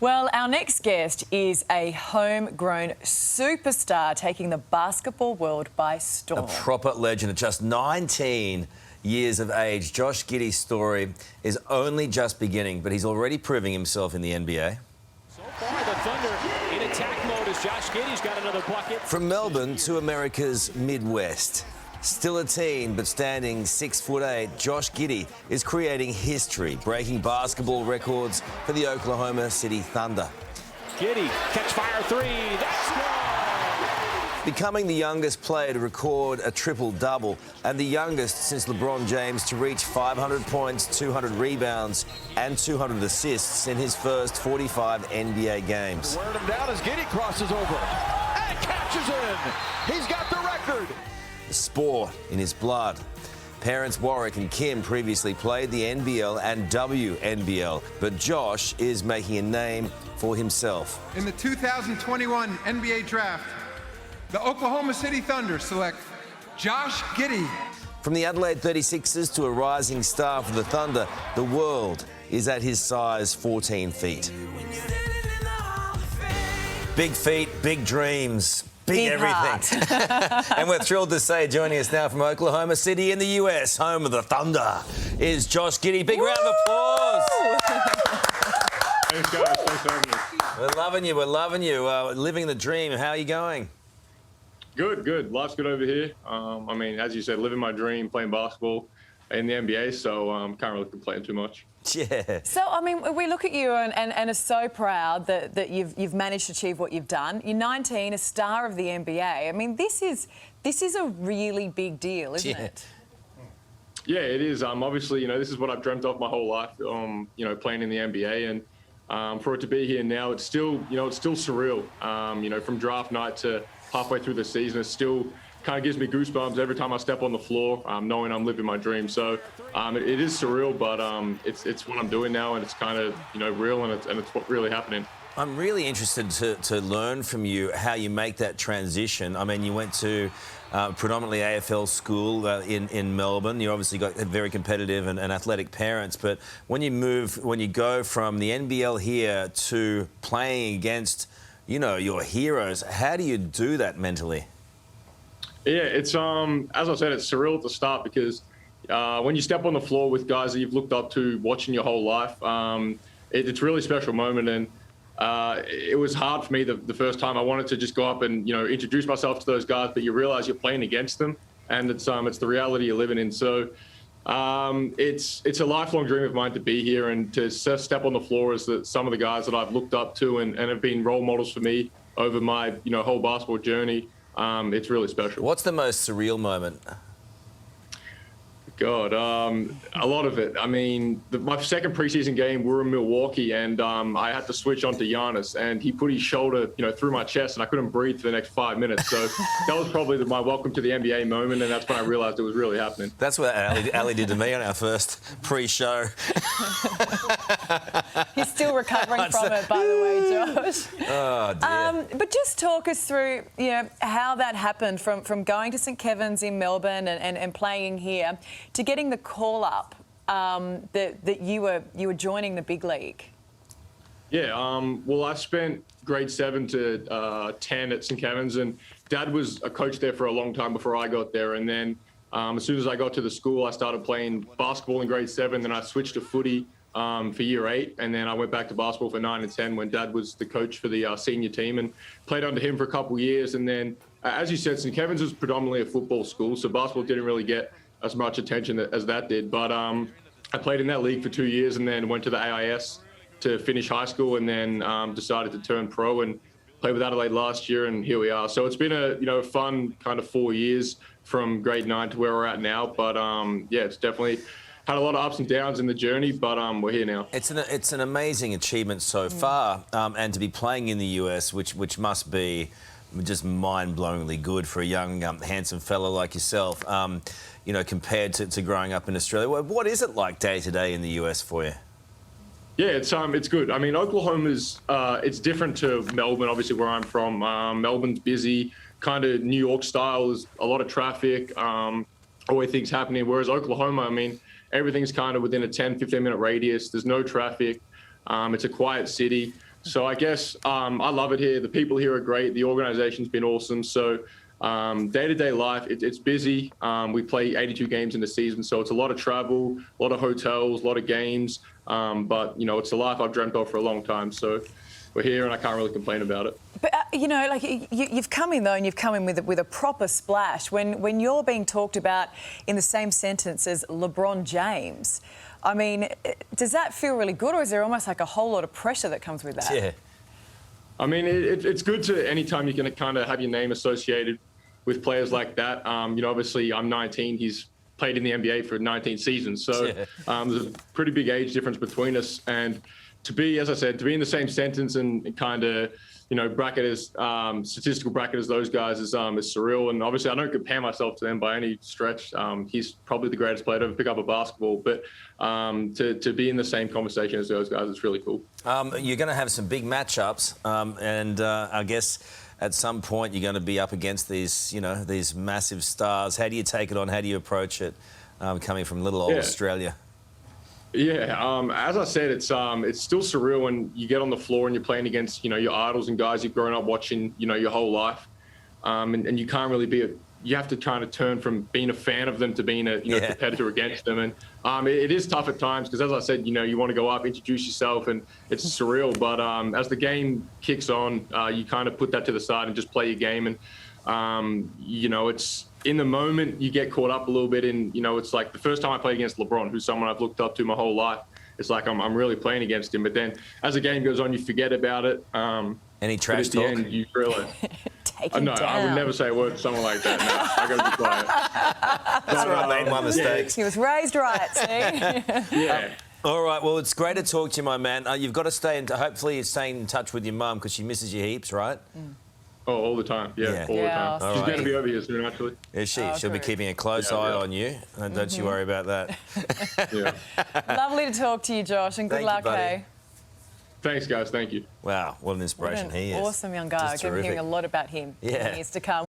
Well, our next guest is a homegrown superstar taking the basketball world by storm. A proper legend at just 19 years of age. Josh Giddey's story is only just beginning, but he's already proving himself in the NBA. So far, the Thunder in attack mode as Josh Giddey's got another bucket. From Melbourne to America's Midwest. Still a teen, but standing 6'8", Josh Giddey is creating history, breaking basketball records for the Oklahoma City Thunder. Giddey, catch fire three, that's good! Becoming the youngest player to record a triple-double and the youngest since LeBron James to reach 500 points, 200 rebounds and 200 assists in his first 45 NBA games. Wearing him down as Giddey crosses over and catches in. He's got the record. The sport in his blood. Parents Warwick and Kim previously played the NBL and WNBL, but Josh is making a name for himself. In the 2021 NBA Draft, the Oklahoma City Thunder select Josh Giddey. From the Adelaide 36ers to a rising star for the Thunder, the world is at his size 14 feet. Big feet, big dreams. Big everything. And we're thrilled to say, joining us now from Oklahoma City in the US, home of the Thunder, is Josh Giddey. Big round of applause. Thanks, guys. Thanks for having me. We're loving you. We're loving you. Living the dream. How are you going? Good, good. Life's good over here. I mean, as you said, living my dream, playing basketball in the NBA, so can't really complain too much. Yeah. So, I mean, we look at you and are so proud that you've managed to achieve what you've done. You're 19, a star of the NBA. I mean, this is a really big deal, isn't it? Yeah, it is. Obviously, this is what I've dreamt of my whole life, playing in the NBA. And for it to be here now, it's still, it's still surreal. From draft night to halfway through the season, it still kind of gives me goosebumps every time I step on the floor, knowing I'm living my dream. So it is surreal, but it's what I'm doing now, and it's kind of real, and it's what really happening. I'm really interested to learn from you how you make that transition. I mean, you went to predominantly AFL school in Melbourne. You obviously got very competitive and athletic parents, but when you go from the NBL here to playing against, your heroes, how do you do that mentally? Yeah, it's as I said, it's surreal at the start because when you step on the floor with guys that you've looked up to, watching your whole life, it's a really special moment. And it was hard for me the first time. I wanted to just go up and introduce myself to those guys, but you realise you're playing against them, and it's the reality you're living in. So it's a lifelong dream of mine to be here and to step on the floor as some of the guys that I've looked up to and have been role models for me over my whole basketball journey. It's really special. What's the most surreal moment? God, a lot of it. I mean, my second preseason game, we were in Milwaukee, and I had to switch onto Giannis, and he put his shoulder, through my chest, and I couldn't breathe for the next 5 minutes. So that was probably my welcome to the NBA moment, and that's when I realised it was really happening. That's what Ali did to me on our first pre-show. He's still recovering from it, by the way, Josh. Oh, dear. But just talk us through, how that happened from going to St Kevin's in Melbourne and playing here to getting the call up that you were joining the big league. Yeah, well, I spent grade 7 to 10 at St Kevin's, and Dad was a coach there for a long time before I got there. And then as soon as I got to the school, I started playing basketball in grade 7. Then I switched to footy for year 8, and then I went back to basketball for 9 and 10 when Dad was the coach for the senior team, and played under him for a couple of years. And then, as you said, St Kevin's was predominantly a football school, so basketball didn't really get as much attention as that did. But I played in that league for 2 years and then went to the AIS to finish high school, and then decided to turn pro and play with Adelaide last year, and here we are. So it's been a fun kind of 4 years from grade 9 to where we're at now. But yeah, it's definitely had a lot of ups and downs in the journey, but we're here now. It's an amazing achievement so far, and to be playing in the US, which must be just mind-blowingly good for a young, handsome fellow like yourself, compared to growing up in Australia. What is it like day to day in the US for you? Yeah, it's good. I mean, Oklahoma's it's different to Melbourne, obviously, where I'm from. Melbourne's busy, kind of New York style. There's a lot of traffic, always things happening. Whereas Oklahoma, I mean, everything's kind of within a 10, 15-minute radius. There's no traffic. It's a quiet city. So I guess I love it here. The people here are great. The organization's been awesome. So day-to-day life, it's busy. We play 82 games in the season, so it's a lot of travel, a lot of hotels, a lot of games. But, you know, it's a life I've dreamt of for a long time. So we're here and I can't really complain about it. But, you know, like you've come in, though, and you've come in with a proper splash. When you're being talked about in the same sentence as LeBron James, I mean, does that feel really good, or is there almost like a whole lot of pressure that comes with that? Yeah. I mean, it's good to anytime you can kind of have your name associated with players like that. You know, obviously I'm 19. He's played in the NBA for 19 seasons. So there's a pretty big age difference between us. And to be, as I said, to be in the same sentence and kind of, you know, bracket as statistical bracket as those guys is surreal. And obviously I don't compare myself to them by any stretch. He's probably the greatest player to ever pick up a basketball. But to be in the same conversation as those guys, it's really cool. You're going to have some big matchups, and I guess at some point you're going to be up against these, you know, these massive stars. How do you take it on? How do you approach it, coming from little old Australia? Yeah, as I said, it's still surreal when you get on the floor and you're playing against, you know, your idols and guys you've grown up watching, you know, your whole life, and you can't really be you have to kind of turn from being a fan of them to being a competitor against them, and it is tough at times because, as I said, you know, you want to go up, introduce yourself, and it's surreal. But as the game kicks on, you kind of put that to the side and just play your game, and you know, it's in the moment you get caught up a little bit in, you know, it's like the first time I played against LeBron, who's someone I've looked up to my whole life. It's like I'm really playing against him, but then as the game goes on, you forget about it. Any trash but at talk? the end, you realize. No, down. I would never say a word to someone like that. No, I got to be quiet. That's where I made my mistakes. He was raised right, see? Yeah. All right, well, it's great to talk to you, my man. You've got to stay in. Hopefully, you're staying in touch with your mum because she misses you heaps, right? Oh, all the time. Yeah. All the time. Yeah, She's going to be over here soon, actually. Is she? Oh, She'll be great. keeping a close eye on you. Don't you worry about that. Yeah. Lovely to talk to you, Josh, and good Thank you, luck, buddy. hey? Thanks, guys. Thank you. Wow, what an What inspiration an he is. awesome young guy. Just I'm hearing terrific. a lot about him in Yeah. the years to come.